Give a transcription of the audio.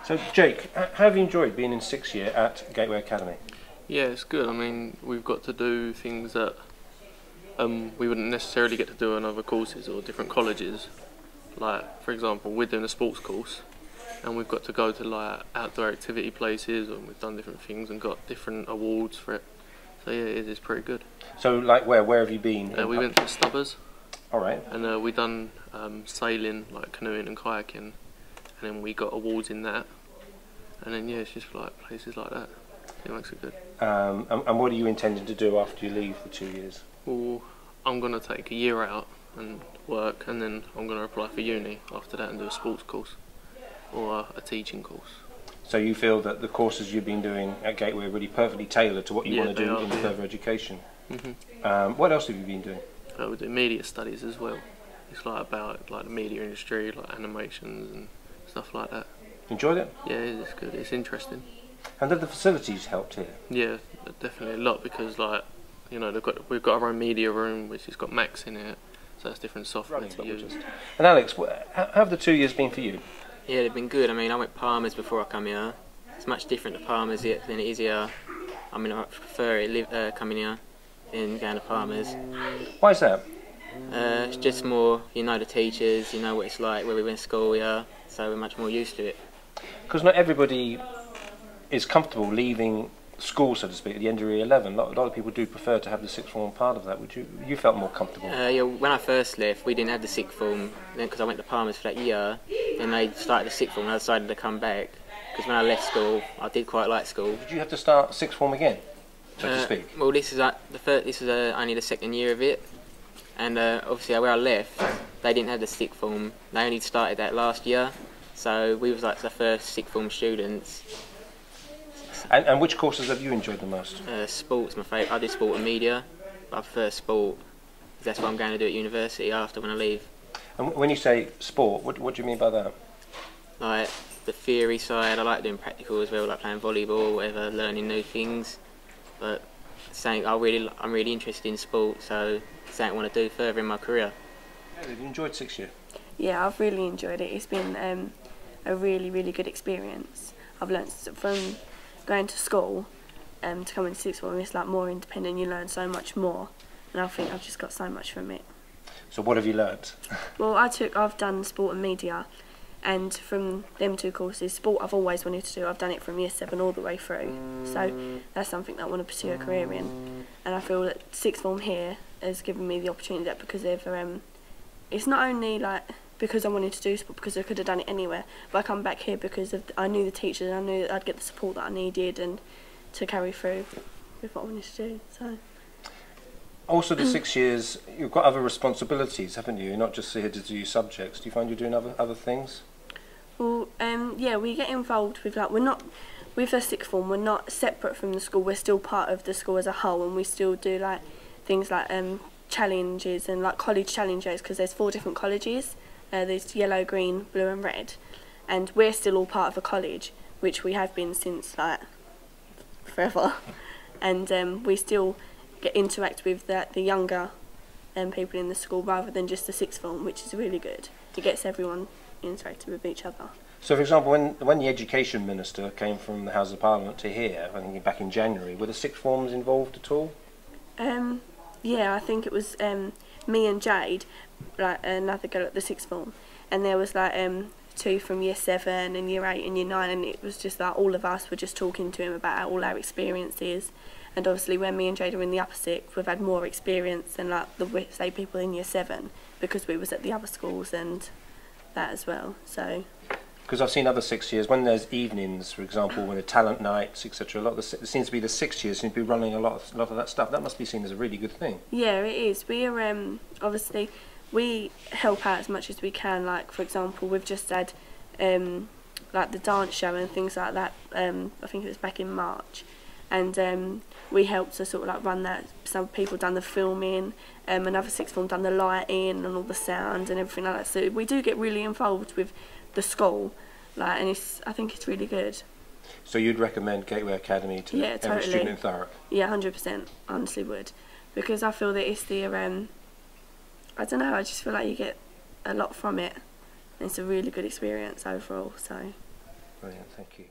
So Jake, how have you enjoyed being in 6th year at Gateway Academy? Yeah, it's good. I mean, we've got to do things that we wouldn't necessarily get to do in other courses or different colleges. Like, for example, we're doing a sports course, and we've got to go to like outdoor activity places, and we've done different things and got different awards for it. So yeah, it is pretty good. So like where have you been? We went to Stubbers. All right. And we done sailing, like canoeing and kayaking, and then we got awards in that. And then yeah, it's just like places like that. It makes it good. And what are you intending to do after you leave the 2 years? Well, I'm gonna take a year out and work, and then I'm gonna apply for uni after that and do a sports course or a teaching course. So you feel that the courses you've been doing at Gateway are really perfectly tailored to what you want to do in further education? What else have you been doing? We do media studies as well. It's like about like the media industry, like animations and stuff like that. Enjoyed it? Yeah, it's good. It's interesting. And have the facilities helped here? Yeah, definitely a lot, because like, you know, we've got our own media room which has got Max in it, so that's different software to use. And Alex, how have the 2 years been for you? Yeah, they've been good. I mean, I went Palmer's before I come here. It's much different to Palmer's than it is here. I mean, I prefer it coming here than going to Palmer's. Why is that? It's just more, you know the teachers, you know what it's like where we went to school here, so we're much more used to it. Because not everybody is comfortable leaving school, so to speak, at the end of year 11. A lot of people do prefer to have the sixth form part of that. You felt more comfortable? Yeah, when I first left, we didn't have the sixth form, because I went to Palmer's for that year. Then they started the sixth form, and I decided to come back. Because when I left school, I did quite like school. Did you have to start sixth form again, so to speak? Well, this is only the second year of it, and obviously where I left, they didn't have the sixth form. They only started that last year, so we was like the first sixth form students. And which courses have you enjoyed the most? Sport's my favourite. I did sport and media, but I prefer sport. That's what I'm going to do at university after when I leave. And when you say sport, what do you mean by that? Like the theory side, I like doing practical as well, like playing volleyball, whatever, learning new things. But I'm really interested in sport, so it's something I want to do further in my career. Have you enjoyed 6th year? Yeah, I've really enjoyed it. It's been a really good experience. I've learnt from going to school to come into sixth form. It's like more independent. You learn so much more, and I think I've just got so much from it. So what have you learnt? Well, I've done sport and media, and from them two courses, sport I've always wanted to do. I've done it from year 7 all the way through, so that's something that I want to pursue a career in. And I feel that sixth form here has given me the opportunity that because they've it's not only like because I wanted to do sport, because I could have done it anywhere, but I come back here because I knew the teachers and I knew that I'd get the support that I needed and to carry through with what I wanted to do. So. Also, the 6 years, you've got other responsibilities, haven't you? You're not just here to do your subjects. Do you find you're doing other things? Well, yeah, we get involved with with the sixth form. We're not separate from the school. We're still part of the school as a whole, and we still do like things like challenges and like college challenges, because there's 4 different colleges. There's yellow, green, blue and red, and we're still all part of a college, which we have been since like forever, and we still interact with the younger people in the school rather than just the sixth form, which is really good. It gets everyone interacting with each other. So, for example, when the Education Minister came from the House of Parliament to here, I think back in January, were the sixth forms involved at all? Yeah, I think it was me and Jade, like another girl at the sixth form, and there was like 2 from year 7 and year 8 and year 9, and it was just like all of us were just talking to him about all our experiences. And obviously when me and Jade are in the upper 6th, we've had more experience than like the say people in year 7, because we was at the other schools and that as well. So. Because I've seen other 6 years, when there's evenings, for example, when the talent nights, etc. It seems to be the 6 years seem to be running a lot of that stuff. That must be seen as a really good thing. Yeah, it is. We are obviously we help out as much as we can. Like for example, we've just had like the dance show and things like that. I think it was back in March, and we helped to sort of like run that. Some people done the filming, another sixth form done the lighting and all the sound and everything like that. So we do get really involved with the school, like, and I think it's really good. So you'd recommend Gateway Academy to every student in Thurrock? Yeah, 100%. Honestly, would, because I feel that it's the I don't know. I just feel like you get a lot from it. And it's a really good experience overall. So. Brilliant, thank you.